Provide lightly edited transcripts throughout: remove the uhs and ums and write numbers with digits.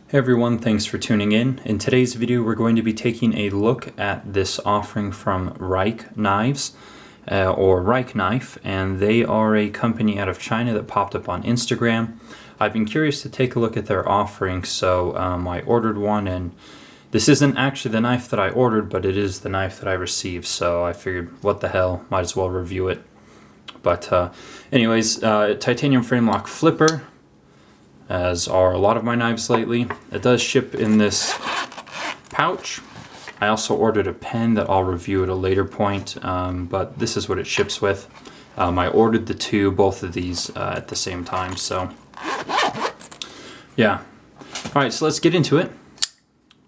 Hey everyone, thanks for tuning in. In today's video, we're going to be taking a look at this offering from Rike Knives, or Rike Knife, and they are a company out of China that popped up on Instagram. I've been curious to take a look at their offering, so I ordered one, and this isn't actually the knife that I ordered, but it is the knife that I received, so I figured, what the hell, might as well review it. But anyways, titanium frame lock flipper, as are a lot of my knives lately. It does ship in this pouch. I also ordered a pen that I'll review at a later point, but this is what it ships with. I ordered both of these at the same time, so yeah. Alright, so let's get into it.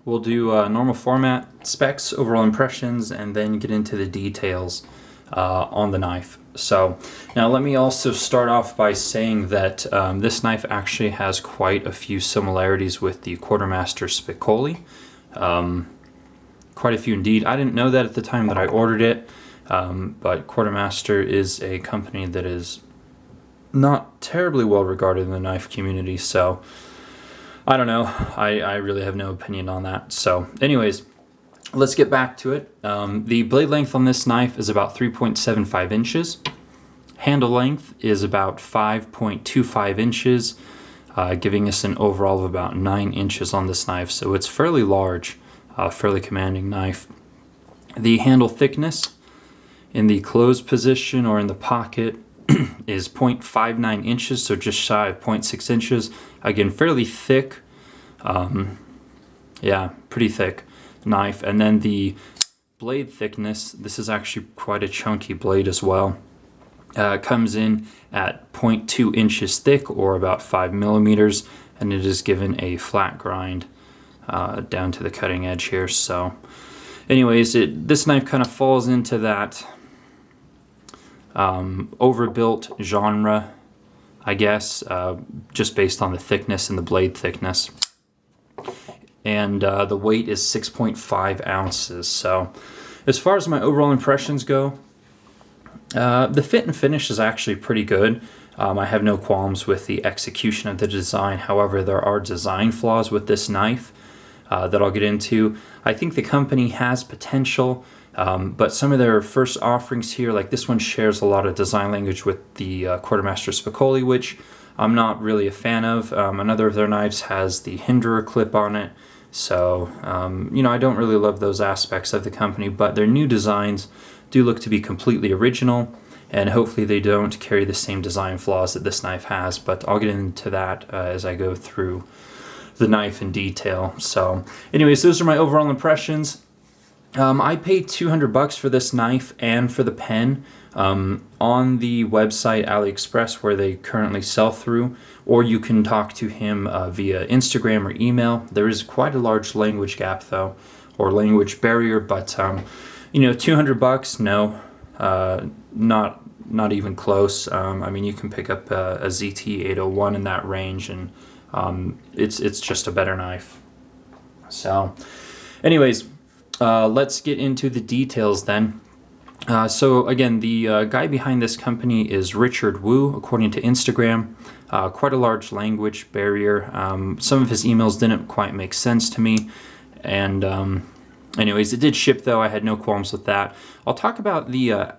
We'll do normal format, specs, overall impressions, and then get into the details on the knife. So now let me also start off by saying that this knife actually has quite a few similarities with the Quartermaster Spicoli. Quite a few indeed. I didn't know that at the time that I ordered it, but Quartermaster is a company that is not terribly well regarded in the knife community, so I don't know. I really have no opinion on that. So anyways, let's get back to it. The blade length on this knife is about 3.75 inches. Handle length is about 5.25 inches, giving us an overall of about 9 inches on this knife. So it's fairly large, fairly commanding knife. The handle thickness in the closed position or in the pocket is 0.59 inches, so just shy of 0.6 inches. Again, fairly thick. Yeah, pretty thick knife. And then the blade thickness, this is actually quite a chunky blade as well. Comes in at 0.2 inches thick, or about 5 millimeters, and it is given a flat grind down to the cutting edge here. So anyways, this knife kind of falls into that overbuilt genre, I guess, just based on the thickness and the blade thickness. And the weight is 6.5 ounces. So as far as my overall impressions go, the fit and finish is actually pretty good. I have no qualms with the execution of the design. However, there are design flaws with this knife that I'll get into. I think the company has potential, but some of their first offerings here, like this one, shares a lot of design language with the Quartermaster Spicoli, which I'm not really a fan of. Another of their knives has the hinderer clip on it. So, I don't really love those aspects of the company, but their new designs do look to be completely original, and hopefully they don't carry the same design flaws that this knife has, but I'll get into that as I go through the knife in detail. So anyways, those are my overall impressions. I paid $200 for this knife and for the pen on the website AliExpress, where they currently sell through, or you can talk to him via Instagram or email. There is quite a large language gap though, or language barrier, but $200, no, not even close. I mean, you can pick up a ZT-801 in that range, and it's just a better knife. So anyways, let's get into the details then. So again, the guy behind this company is Richard Wu, according to Instagram. Quite a large language barrier. Some of his emails didn't quite make sense to me, and anyways, it did ship though. I had no qualms with that. I'll talk about the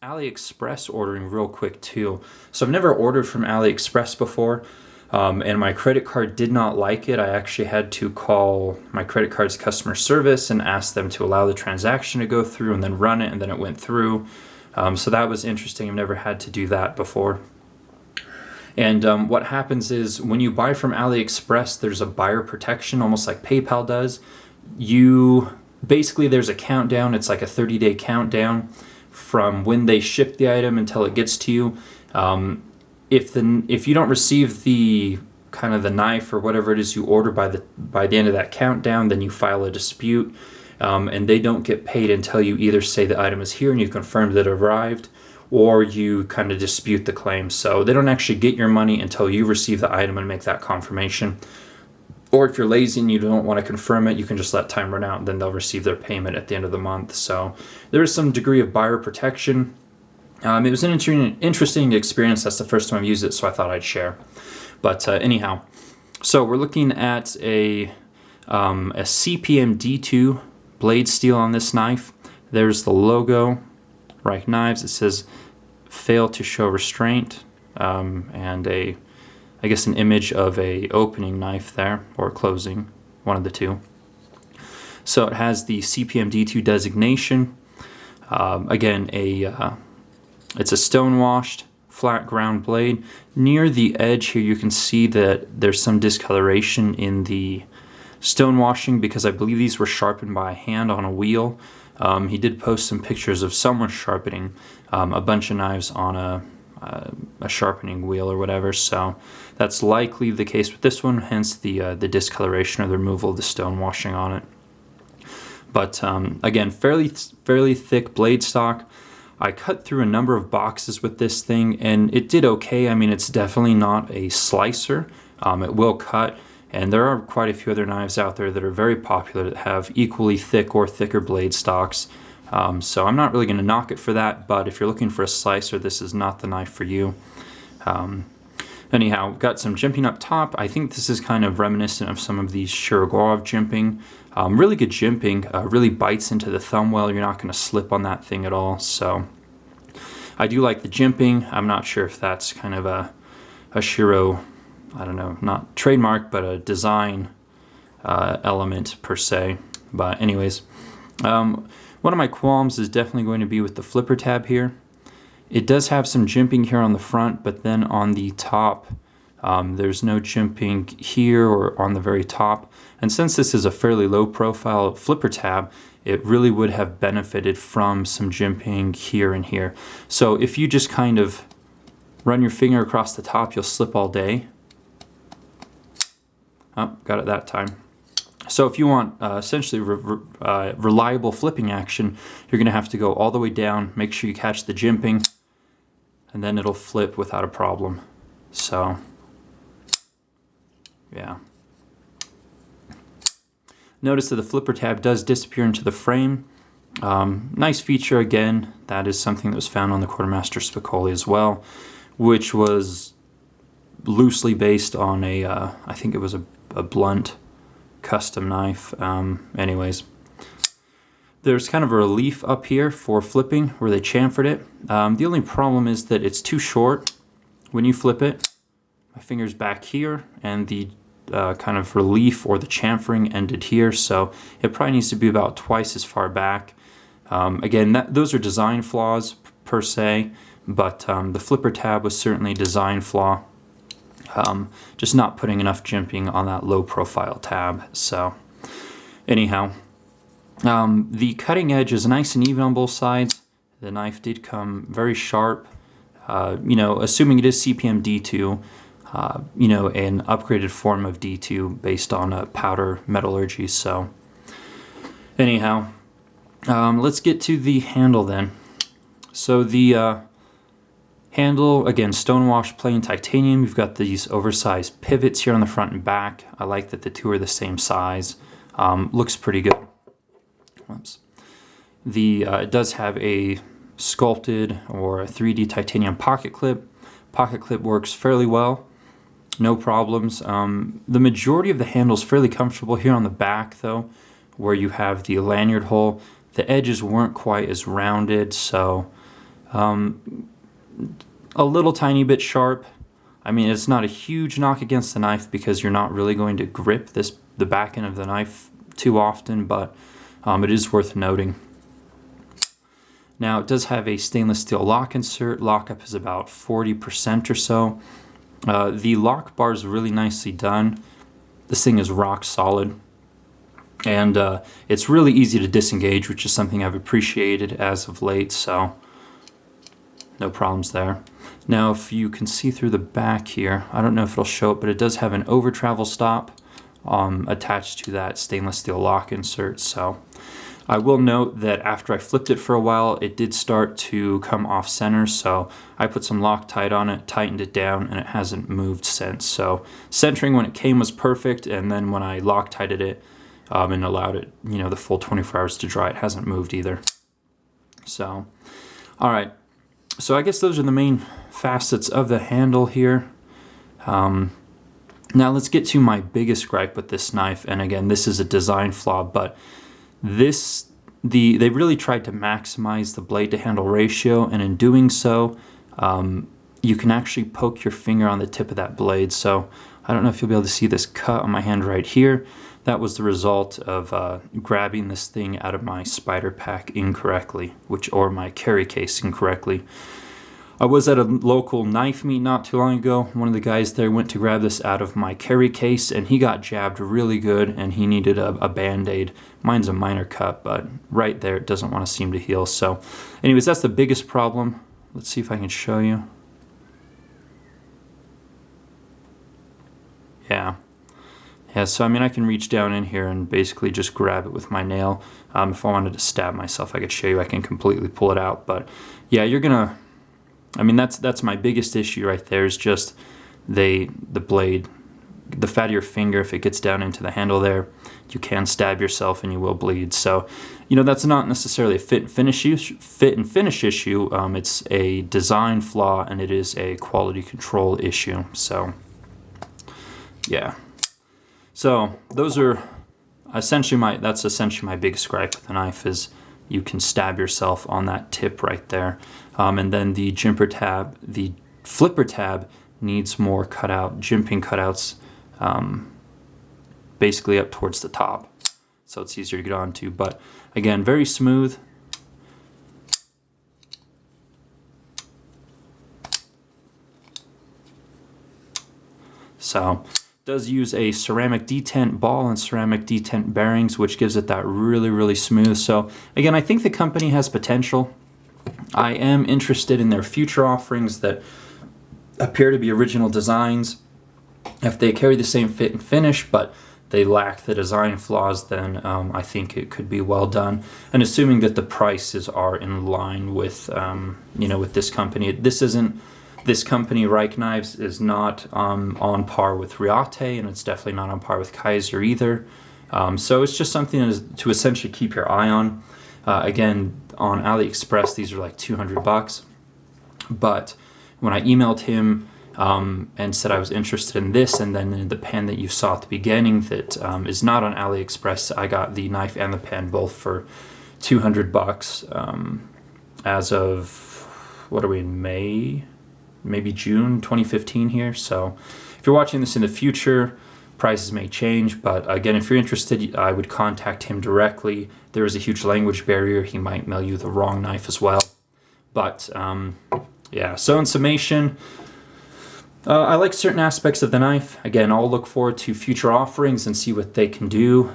AliExpress ordering real quick too. So I've never ordered from AliExpress before, and my credit card did not like it. I actually had to call my credit card's customer service and ask them to allow the transaction to go through, and then run it, and then it went through. So that was interesting. I've never had to do that before. And what happens is, when you buy from AliExpress, there's a buyer protection, almost like PayPal does. Basically there's a countdown. It's like a 30-day countdown from when they ship the item until it gets to you. If you don't receive the knife or whatever it is you order by the end of that countdown, then you file a dispute, and they don't get paid until you either say the item is here and you confirm that it arrived, or you kind of dispute the claim. So they don't actually get your money until you receive the item and make that confirmation. Or if you're lazy and you don't want to confirm it, you can just let time run out, and then they'll receive their payment at the end of the month. So there is some degree of buyer protection. It was an interesting experience. That's the first time I've used it, so I thought I'd share. But anyhow, So we're looking at a CPM D2 blade steel on this knife. There's the logo, Rike Knives. It says fail to show restraint, and I guess an image of a opening knife there, or closing, one of the two. So it has the CPM D2 designation. Again, it's a stone-washed, flat ground blade. Near the edge here you can see that there's some discoloration in the stone washing because I believe these were sharpened by hand on a wheel. He did post some pictures of someone sharpening a bunch of knives on a sharpening wheel or whatever, so that's likely the case with this one, hence the discoloration or the removal of the stone washing on it. But again, fairly thick blade stock. I cut through a number of boxes with this thing and it did okay. I mean, it's definitely not a slicer. It will cut, and there are quite a few other knives out there that are very popular that have equally thick or thicker blade stocks. So I'm not really going to knock it for that, but if you're looking for a slicer, this is not the knife for you. Anyhow, got some jimping up top. I think this is kind of reminiscent of some of these Shirogorov jimping. Really good jimping, really bites into the thumb well. You're not going to slip on that thing at all. So I do like the jimping. I'm not sure if that's kind of a Shiro, I don't know, not trademark, but a design element per se. But anyways, one of my qualms is definitely going to be with the flipper tab here. It does have some jimping here on the front, but then on the top, there's no jimping here or on the very top. And since this is a fairly low profile flipper tab, it really would have benefited from some jimping here and here. So if you just kind of run your finger across the top, you'll slip all day. Oh, got it that time. So if you want essentially reliable flipping action, you're going to have to go all the way down, make sure you catch the jimping, and then it'll flip without a problem. So, yeah. Notice that the flipper tab does disappear into the frame. Nice feature again. That is something that was found on the Quartermaster Spicoli as well, which was loosely based on I think it was a blunt custom knife. Anyways, there's kind of a relief up here for flipping where they chamfered it. The only problem is that it's too short when you flip it. My finger's back here and the kind of relief or the chamfering ended here, so it probably needs to be about twice as far back. Again, those are design flaws per se, but the flipper tab was certainly a design flaw. Just not putting enough jimping on that low profile tab. So anyhow, the cutting edge is nice and even on both sides. The knife did come very sharp. You know, assuming it is CPM D2, you know, an upgraded form of D2 based on powder metallurgy. So anyhow, let's get to the handle then. So the handle, again, stonewashed plain titanium. You've got these oversized pivots here on the front and back. I like that the two are the same size. Looks pretty good. Whoops. It does have a sculpted or a 3D titanium pocket clip. Pocket clip works fairly well. No problems. The majority of the handle is fairly comfortable here on the back though, where you have the lanyard hole. The edges weren't quite as rounded, so a little tiny bit sharp. I mean, it's not a huge knock against the knife because you're not really going to grip the back end of the knife too often, but it is worth noting. Now, it does have a stainless steel lock insert. Lockup is about 40% or so. The lock bar is really nicely done. This thing is rock solid. And it's really easy to disengage, which is something I've appreciated as of late, so no problems there. Now, if you can see through the back here, I don't know if it'll show it, but it does have an over travel stop attached to that stainless steel lock insert. So I will note that after I flipped it for a while, it did start to come off center, so I put some Loctite on it, tightened it down, and it hasn't moved since. So centering when it came was perfect, and then when I Loctited it and allowed it, you know, the full 24 hours to dry, it hasn't moved either. So, all right. So I guess those are the main facets of the handle here. Now let's get to my biggest gripe with this knife, and again, this is a design flaw, but they really tried to maximize the blade to handle ratio, and in doing so, you can actually poke your finger on the tip of that blade. So I don't know if you'll be able to see this cut on my hand right here. That was the result of grabbing this thing out of my spider pack incorrectly, or my carry case incorrectly. I was at a local knife meet not too long ago. One of the guys there went to grab this out of my carry case, and he got jabbed really good, and he needed a Band-Aid. Mine's a minor cut, but right there it doesn't want to seem to heal. So anyways, that's the biggest problem. Let's see if I can show you. Yeah, so I mean, I can reach down in here and basically just grab it with my nail. If I wanted to stab myself, I could show you. I can completely pull it out. But yeah, I mean, that's my biggest issue right there, is just the blade, the fat of your finger, if it gets down into the handle there, you can stab yourself and you will bleed. So, that's not necessarily a fit and finish issue. It's a design flaw, and it is a quality control issue. So, yeah. So those are essentially that's essentially my biggest gripe with the knife, is you can stab yourself on that tip right there. And then the flipper tab needs more jimping cutouts, basically up towards the top, so it's easier to get onto. But again, very smooth. So does use a ceramic detent ball and ceramic detent bearings, which gives it that really, really smooth. So again, I think the company has potential. I am interested in their future offerings that appear to be original designs. If they carry the same fit and finish, but they lack the design flaws, then I think it could be well done. And assuming that the prices are in line with, with this company. This company, Rike Knives, is not on par with Rike, and it's definitely not on par with Kaiser either. So it's just something to essentially keep your eye on. Again, on AliExpress, these are like $200. But when I emailed him and said I was interested in this, and then in the pen that you saw at the beginning that is not on AliExpress, I got the knife and the pen both for $200 as of, what are we, in May? Maybe June 2015 here. So if you're watching this in the future, prices may change, but again, if you're interested, I would contact him directly. There is a huge language barrier. He might mail you the wrong knife as well. But yeah, so in summation, I like certain aspects of the knife. Again, I'll look forward to future offerings and see what they can do.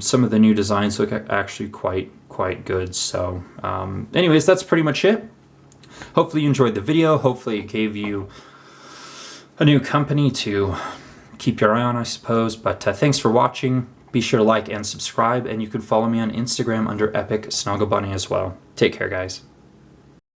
Some of the new designs look actually quite good. So anyways, that's pretty much it. Hopefully you enjoyed the video. Hopefully it gave you a new company to keep your eye on, I suppose. But thanks for watching. Be sure to like and subscribe, and you can follow me on Instagram under EpicSnuggleBunny as well. Take care, guys.